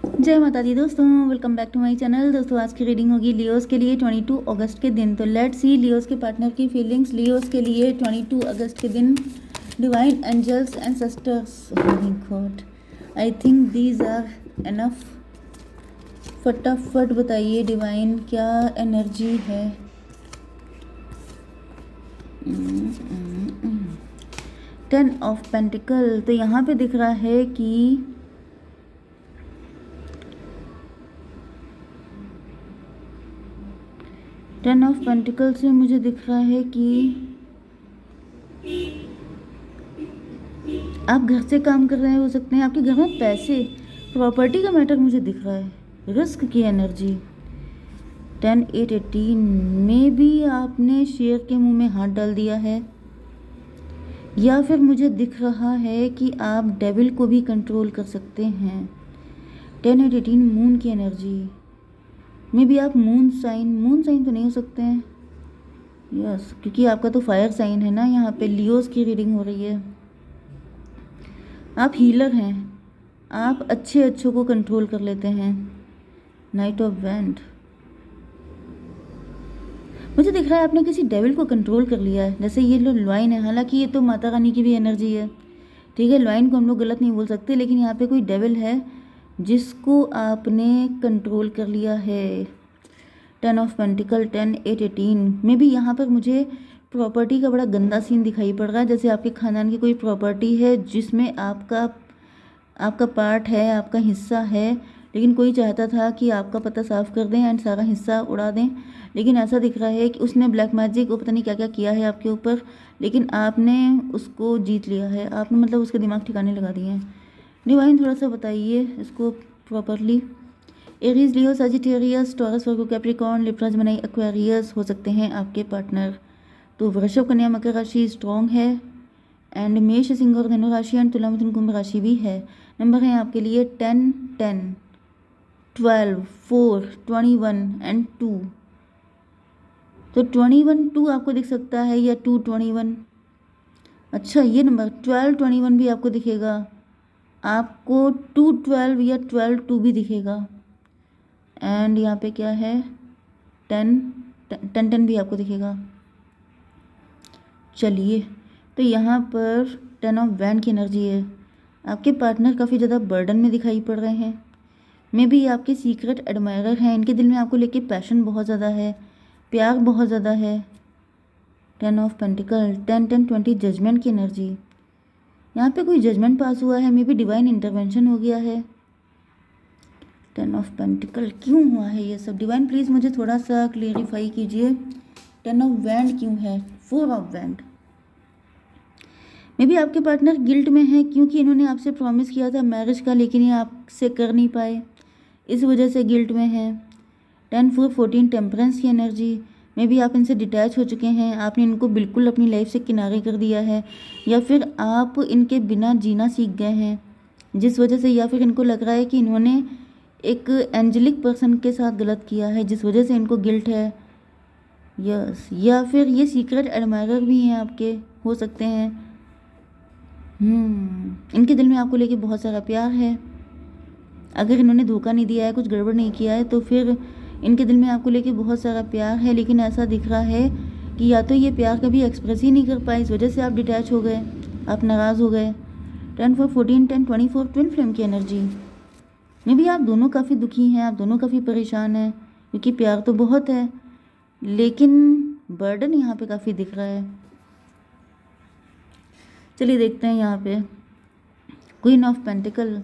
जय माता दी दोस्तों, welcome back to my channel. दोस्तों आज की रीडिंग होगी लियोस के लिए 22 अगस्त के दिन। तो लेट्स सी लियोस के पार्टनर की फीलिंग्स लियोस के लिए 22 अगस्त के दिन। Divine angels and sisters, god I think these are enough. फटाफट बताइए डिवाइन क्या एनर्जी है। 10 ऑफ पेंटिकल। तो यहाँ पे दिख रहा है कि 10 ऑफ पेंटिकल से मुझे दिख रहा है कि आप घर से काम कर रहे हो सकते हैं। आपके घर में पैसे, प्रॉपर्टी का मैटर मुझे दिख रहा है। रिस्क की एनर्जी 10 8 18 में भी आपने शेर के मुंह में हाथ डाल दिया है, या फिर मुझे दिख रहा है कि आप डेविल को भी कंट्रोल कर सकते हैं। 10 8 18 मून की एनर्जी में भी आप मून साइन तो नहीं हो सकते हैं। यस, क्योंकि आपका तो फायर साइन है ना। यहाँ पे लियोस की रीडिंग हो रही है। आप हीलर हैं, आप अच्छों को कंट्रोल कर लेते हैं। नाइट ऑफ वैंड मुझे दिख रहा है आपने किसी डेविल को कंट्रोल कर लिया है। जैसे ये लो लॉइन है, हालांकि ये तो माता रानी की भी एनर्जी है, ठीक है। लॉइन को हम लोग गलत नहीं बोल सकते, लेकिन यहाँ पे कोई डेविल है जिसको आपने कंट्रोल कर लिया है। 10 ऑफ पेंटिकल 10 8 18 में भी यहाँ पर मुझे प्रॉपर्टी का बड़ा गंदा सीन दिखाई पड़ रहा है। जैसे आपके खानदान की कोई प्रॉपर्टी है जिसमें आपका आपका पार्ट है, आपका हिस्सा है, लेकिन कोई चाहता था कि आपका पता साफ कर दें एंड सारा हिस्सा उड़ा दें। लेकिन ऐसा दिख रहा है कि उसने ब्लैक मैजिक को पता नहीं क्या क्या किया है आपके ऊपर, लेकिन आपने उसको जीत लिया है। आपने मतलब उसके दिमाग ठिकाने लगा दिए हैं। डिवाइन थोड़ा सा बताइए इसको प्रॉपरली। एरीज, लियो, सजिटेरियस, टॉरस, वर्गो, कैप्रिकॉर्न, लिब्रा, जेमिनी, एक्वेरियस हो सकते हैं आपके पार्टनर। तो वृषभ, कन्या, मकर राशि स्ट्रॉन्ग है एंड मेष, सिंह और धनु राशि एंड तुला, मिथुन, कुंभ राशि भी है। नंबर है आपके लिए 10 10 12 4 21 एंड 2। तो 21 2 आपको दिख सकता है या 2 21। अच्छा, ये नंबर 12 21 भी आपको दिखेगा। आपको 2 12 या 12 2 भी दिखेगा। एंड यहाँ पे क्या है 10 10 10 भी आपको दिखेगा। चलिए, तो यहाँ पर 10 ऑफ वैंड की एनर्जी है। आपके पार्टनर काफ़ी ज़्यादा बर्डन में दिखाई पड़ रहे हैं। मे भी आपके सीक्रेट एडमायरर हैं। इनके दिल में आपको लेके पैशन बहुत ज़्यादा है, प्यार बहुत ज़्यादा है। 10 ऑफ पेंटिकल 10 10 20 जजमेंट की एनर्जी। यहाँ पे कोई जजमेंट पास हुआ है, मे बी डिवाइन इंटरवेंशन हो गया है। 10 ऑफ पेंटिकल क्यों हुआ है ये सब? डिवाइन प्लीज़ मुझे थोड़ा सा क्लियरिफाई कीजिए। 10 ऑफ वैंड क्यों है? 4 ऑफ वैंड। मे बी आपके पार्टनर गिल्ट में है क्योंकि इन्होंने आपसे प्रॉमिस किया था मैरिज का, लेकिन ये आपसे कर नहीं पाए, इस वजह से गिल्ट में है। 10 4 14 टेम्परेंस की एनर्जी। मे बी आप इनसे डिटैच हो चुके हैं, आपने इनको बिल्कुल अपनी लाइफ से किनारे कर दिया है, या फिर आप इनके बिना जीना सीख गए हैं जिस वजह से, या फिर इनको लग रहा है कि इन्होंने एक एंजेलिक पर्सन के साथ गलत किया है जिस वजह से इनको गिल्ट है। यस, या फिर ये सीक्रेट एडमायरर भी हैं आपके, हो सकते हैं। इनके दिल में आपको लेके बहुत सारा प्यार है। अगर इन्होंने धोखा नहीं दिया है, कुछ गड़बड़ नहीं किया है, तो फिर इनके दिल में आपको लेके बहुत सारा प्यार है। लेकिन ऐसा दिख रहा है कि या तो ये प्यार कभी एक्सप्रेस ही नहीं कर पाए, इस वजह से आप डिटैच हो गए, आप नाराज़ हो गए। 10 4 14 10 24 ट्विन फ्लेम की एनर्जी। मे भी आप दोनों काफ़ी दुखी हैं, आप दोनों काफ़ी परेशान हैं, क्योंकि प्यार तो बहुत है लेकिन बर्डन यहाँ पे काफ़ी दिख रहा है। चलिए देखते हैं यहाँ पे क्वीन ऑफ पेंटिकल।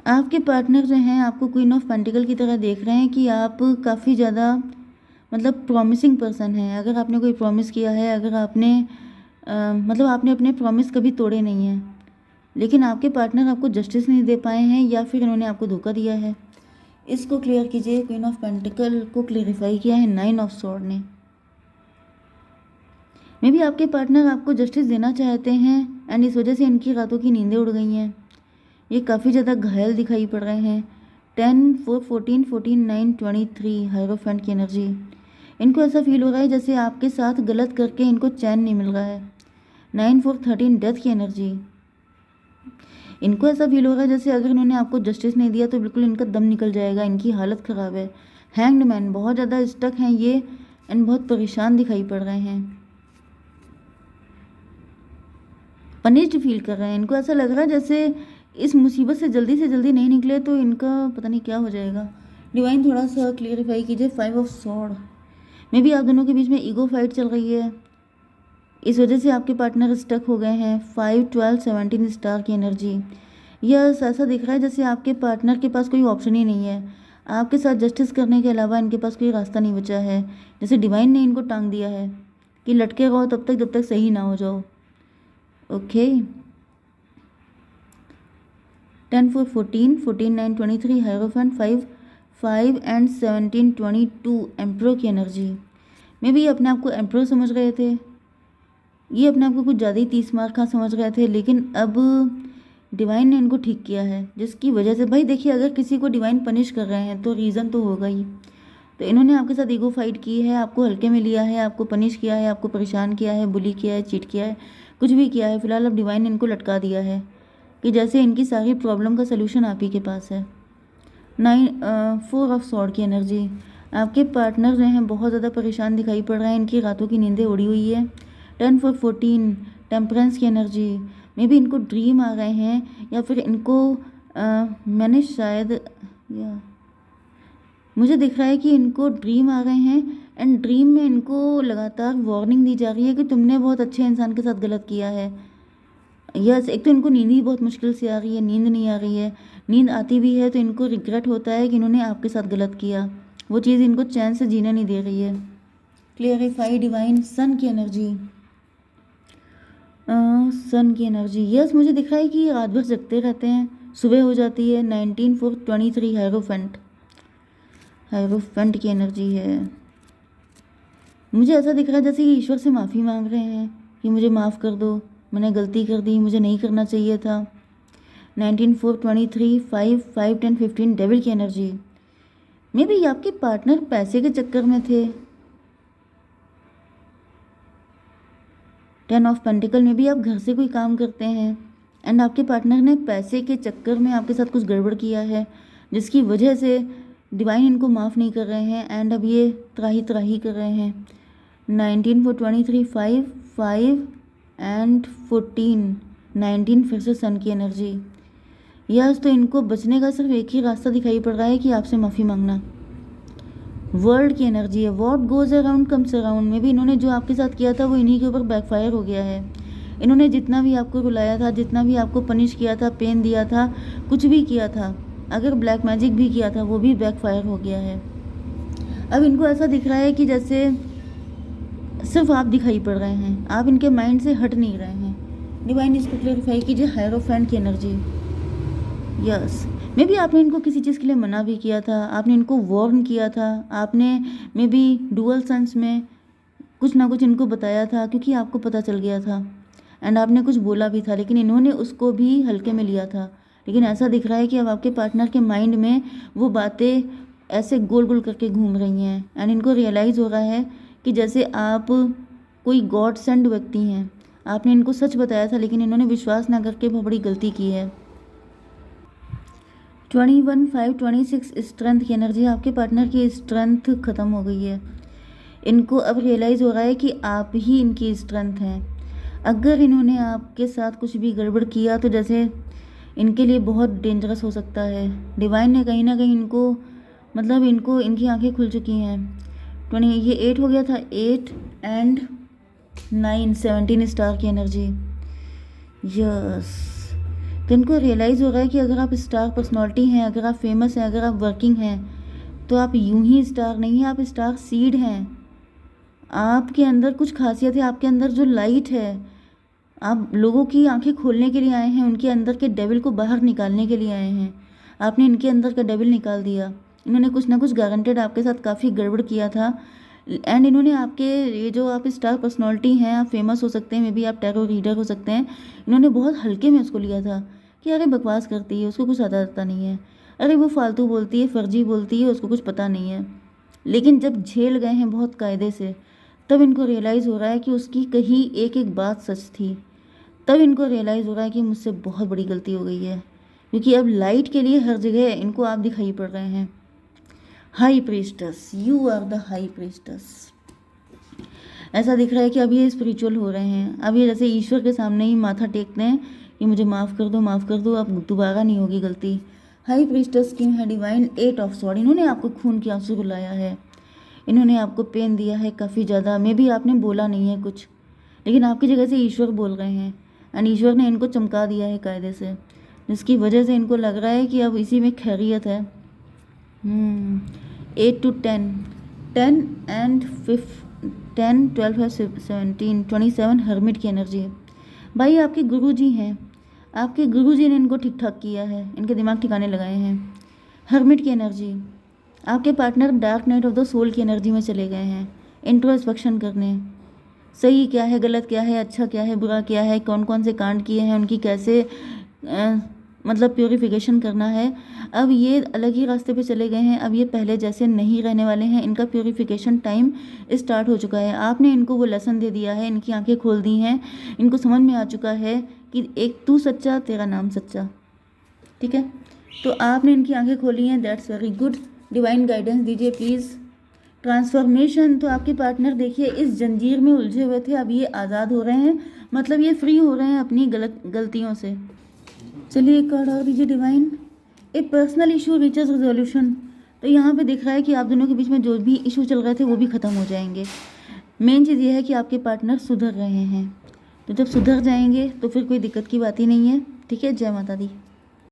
आपके पार्टनर जो हैं आपको क्वीन ऑफ पेंटिकल की तरह देख रहे हैं कि आप काफ़ी ज़्यादा मतलब प्रॉमिसिंग पर्सन हैं। अगर आपने कोई प्रॉमिस किया है, अगर आपने मतलब आपने अपने प्रॉमिस कभी तोड़े नहीं हैं, लेकिन आपके पार्टनर आपको जस्टिस नहीं दे पाए हैं, या फिर इन्होंने आपको धोखा दिया है। इसको क्लियर कीजिए। क्वीन ऑफ पेंटिकल को क्लियरिफाई किया है 9 ऑफ स्वॉर्ड ने। मे भी आपके पार्टनर आपको जस्टिस देना चाहते हैं एंड इस वजह से इनकी रातों की नींदें उड़ गई हैं। ये काफ़ी ज़्यादा घायल दिखाई पड़ रहे हैं। 10 4 14 14 9 23 हायरोफेंट की एनर्जी। इनको ऐसा फील हो रहा है जैसे आपके साथ गलत करके इनको चैन नहीं मिल रहा है। 9 4 13 डेथ की एनर्जी। इनको ऐसा फील हो रहा है जैसे अगर इन्होंने आपको जस्टिस नहीं दिया तो बिल्कुल इनका दम निकल जाएगा, इनकी हालत ख़राब है। हैंग्ड मैन, बहुत ज़्यादा स्टक हैं ये एंड बहुत परेशान दिखाई पड़ रहे हैं, पनिश्ड फील कर रहे हैं। इनको ऐसा लग रहा है जैसे इस मुसीबत से जल्दी नहीं निकले तो इनका पता नहीं क्या हो जाएगा। डिवाइन थोड़ा सा क्लियरिफाई कीजिए। 5 ऑफ स्वॉर्ड, मे भी आप दोनों के बीच में ईगो फाइट चल रही है, इस वजह से आपके पार्टनर स्टक हो गए हैं। 5, 12, 17 स्टार की एनर्जी। यह ऐसा दिख रहा है जैसे आपके पार्टनर के पास कोई ऑप्शन ही नहीं है, आपके साथ जस्टिस करने के अलावा इनके पास कोई रास्ता नहीं बचा है। जैसे डिवाइन ने इनको टांग दिया है कि लटके रहो तब तक जब तक सही ना हो जाओ। ओके, 10, 4, 14, 14, 9, 23 हायरोफेंट, 5, 5 एंड 17, 22 एम्प्रो की एनर्जी। मे भी अपने आप को एम्प्रो समझ रहे थे, ये अपने आप को कुछ ज़्यादा ही 30 मार खा समझ रहे थे, लेकिन अब डिवाइन ने इनको ठीक किया है, जिसकी वजह से भाई देखिए अगर किसी को डिवाइन पनिश कर रहे हैं तो रीज़न तो होगा ही। तो इन्होंने आपके साथ ईगो फाइट की है, आपको हल्के में लिया है, आपको पनिश किया है, आपको परेशान किया है, बुली किया है, चीट किया है, कुछ भी किया है। फिलहाल अब डिवाइन ने इनको लटका दिया है कि जैसे इनकी सारी प्रॉब्लम का सलूशन आप ही के पास है। 4 ऑफ स्वॉर्ड की एनर्जी। आपके पार्टनर जो हैं बहुत ज़्यादा परेशान दिखाई पड़ रहे हैं, इनकी रातों की नींदें उड़ी हुई है। 10, 4, 14 टेम्परेंस की एनर्जी। मे बी इनको ड्रीम आ गए हैं या फिर इनको मैंने शायद या मुझे दिख रहा है कि इनको ड्रीम आ गए हैं एंड ड्रीम में इनको लगातार वार्निंग दी जा रही है कि तुमने बहुत अच्छे इंसान के साथ गलत किया है। यस, एक तो इनको नींद ही बहुत मुश्किल से आ रही है, नींद नहीं आ रही है, नींद आती भी है तो इनको रिग्रेट होता है कि इन्होंने आपके साथ गलत किया, वो चीज़ इनको चैन से जीने नहीं दे रही है। Clarify divine. सन की एनर्जी, सन की एनर्जी। यस, मुझे दिख रहा है कि ये रात भर जगते रहते हैं, सुबह हो जाती है। 19, 4, 23 हायरोफेंट, हायरोफेंट की एनर्जी है। मुझे ऐसा दिख रहा है जैसे ये ईश्वर से माफ़ी मांग रहे हैं कि मुझे माफ़ कर दो, मैंने गलती कर दी, मुझे नहीं करना चाहिए था। 19, 4, 23, 5, 5, 10, 15 डेविल की एनर्जी। मे बी आपके पार्टनर पैसे के चक्कर में थे। 10 ऑफ पेंटिकल में भी आप घर से कोई काम करते हैं एंड आपके पार्टनर ने पैसे के चक्कर में आपके साथ कुछ गड़बड़ किया है, जिसकी वजह से डिवाइन इनको माफ़ नहीं कर रहे हैं एंड अब ये त्राही कर रहे हैं। 19, 4, 23, 5, 5 एंड 14, 19 फिर से सन की एनर्जी। यस, तो इनको बचने का सिर्फ एक ही रास्ता दिखाई पड़ रहा है कि आपसे माफ़ी मांगना। वर्ल्ड की एनर्जी है। What goes around comes around में भी इन्होंने जो आपके साथ किया था वो इन्हीं के ऊपर बैकफायर हो गया है। इन्होंने जितना भी आपको रुलाया था, जितना भी आपको पनिश किया था, पेन दिया था, कुछ भी किया था, अगर ब्लैक मैजिक भी किया था वो भी बैकफायर हो गया है। अब इनको ऐसा दिख रहा है कि जैसे सिर्फ आप दिखाई पड़ रहे हैं, आप इनके माइंड से हट नहीं रहे हैं। डिवाइन इसको क्लैरिफाई कीजिए। हायरोफेंट की एनर्जी। यस, मे बी आपने इनको किसी चीज़ के लिए मना भी किया था, आपने इनको वार्न किया था, आपने मे बी डुअल सेंस में कुछ ना कुछ इनको बताया था क्योंकि आपको पता चल गया था एंड आपने कुछ बोला भी था, लेकिन इन्होंने उसको भी हल्के में लिया था। लेकिन ऐसा दिख रहा है कि अब आपके पार्टनर के माइंड में वो बातें ऐसे गोल गोल करके घूम रही हैं एंड इनको रियलाइज़ हो रहा है कि जैसे आप कोई गॉड सेंड व्यक्ति हैं। आपने इनको सच बताया था लेकिन इन्होंने विश्वास ना करके बहुत बड़ी गलती की है। 21, 5, 26 स्ट्रेंथ की एनर्जी। आपके पार्टनर की स्ट्रेंथ ख़त्म हो गई है, इनको अब रियलाइज़ हो रहा है कि आप ही इनकी स्ट्रेंथ हैं। अगर इन्होंने आपके साथ कुछ भी गड़बड़ किया तो जैसे इनके लिए बहुत डेंजरस हो सकता है। डिवाइन ने कहीं ना कहीं इनको मतलब इनको इनकी आंखें खुल चुकी हैं। 20, ये 8 हो गया था, 8 एंड 9, 17 स्टार की एनर्जी। यस, तो इनको रियलाइज़ हो रहा है कि अगर आप स्टार पर्सनालिटी हैं, अगर आप फेमस हैं, अगर आप वर्किंग हैं तो आप यूं ही स्टार नहीं हैं, आप स्टार सीड हैं। आपके अंदर कुछ खासियत है, आपके अंदर जो लाइट है, आप लोगों की आंखें खोलने के लिए आए हैं, उनके अंदर के डेविल को बाहर निकालने के लिए आए हैं। आपने इनके अंदर का डेविल निकाल दिया। इन्होंने कुछ ना कुछ गारंटेड आपके साथ काफ़ी गड़बड़ किया था एंड इन्होंने आपके ये जो आप स्टार पर्सनालिटी हैं, आप फेमस हो सकते हैं, मे बी आप टैरो रीडर हो सकते हैं, इन्होंने बहुत हल्के में उसको लिया था कि अरे बकवास करती है, उसको कुछ आता नहीं है, अरे वो फालतू बोलती है, फर्जी बोलती है, उसको कुछ पता नहीं है। लेकिन जब झेल गए हैं बहुत कायदे से, तब इनको रियलाइज़ हो रहा है कि उसकी कही एक एक बात सच थी। तब इनको रियलाइज़ हो रहा है कि मुझसे बहुत बड़ी गलती हो गई है, क्योंकि अब लाइट के लिए हर जगह इनको आप दिखाई पड़ रहे हैं। High priestess, you are the high priestess. ऐसा दिख रहा है कि अब ये स्पिरिचुअल हो रहे हैं। अब ये जैसे ईश्वर के सामने ही माथा टेकते हैं कि मुझे माफ़ कर दो, माफ़ कर दो, अब दोबारा नहीं होगी गलती। हाई प्रीस्टस किंग है डिवाइन 8 ऑफ स्वॉर्ड। इन्होंने आपको खून के आंसू रुलाया है, इन्होंने आपको पेन दिया है काफ़ी ज़्यादा। मे भी आपने बोला नहीं है कुछ, लेकिन आपकी जगह से ईश्वर बोल रहे हैं, एंड ईश्वर ने इनको चमका दिया है कायदे से, जिसकी वजह से इनको लग रहा है कि अब इसी में खैरियत है। 8 to 10, 10 and 10, 12 है, 17, 27 हर्मिट की एनर्जी है। भाई आपके गुरुजी हैं, आपके गुरुजी ने इनको ठीक ठाक किया है, इनके दिमाग ठिकाने लगाए हैं। हर्मिट की एनर्जी। आपके partner dark night of the soul की एनर्जी में चले गए हैं, इंट्रोस्पेक्शन करने, सही क्या है, गलत क्या है, अच्छा क्या है, बुरा क्या है, कौन कौन से कांड किए हैं, उनकी कैसे मतलब प्योरीफिकेशन करना है। अब ये अलग ही रास्ते पे चले गए हैं, अब ये पहले जैसे नहीं रहने वाले हैं। इनका प्योरीफिकेशन टाइम स्टार्ट हो चुका है। आपने इनको वो लेसन दे दिया है, इनकी आंखें खोल दी हैं, इनको समझ में आ चुका है कि एक तू सच्चा, तेरा नाम सच्चा। ठीक है, तो आपने इनकी आंखें खोली हैं, that's very good. Divine guidance दीजिए प्लीज़। ट्रांसफॉर्मेशन, तो आपके पार्टनर देखिए इस जंजीर में उलझे हुए थे, अब ये आज़ाद हो रहे हैं, मतलब ये फ्री हो रहे हैं अपनी गलतियों से। चलिए एक कार्ड और दीजिए डिवाइन। ए पर्सनल इशू रीचेस रिजोल्यूशन। तो यहाँ पे दिख रहा है कि आप दोनों के बीच में जो भी इशू चल रहे थे वो भी ख़त्म हो जाएंगे। मेन चीज़ ये है कि आपके पार्टनर सुधर रहे हैं, तो जब सुधर जाएंगे तो फिर कोई दिक्कत की बात ही नहीं है। ठीक है, जय माता दी।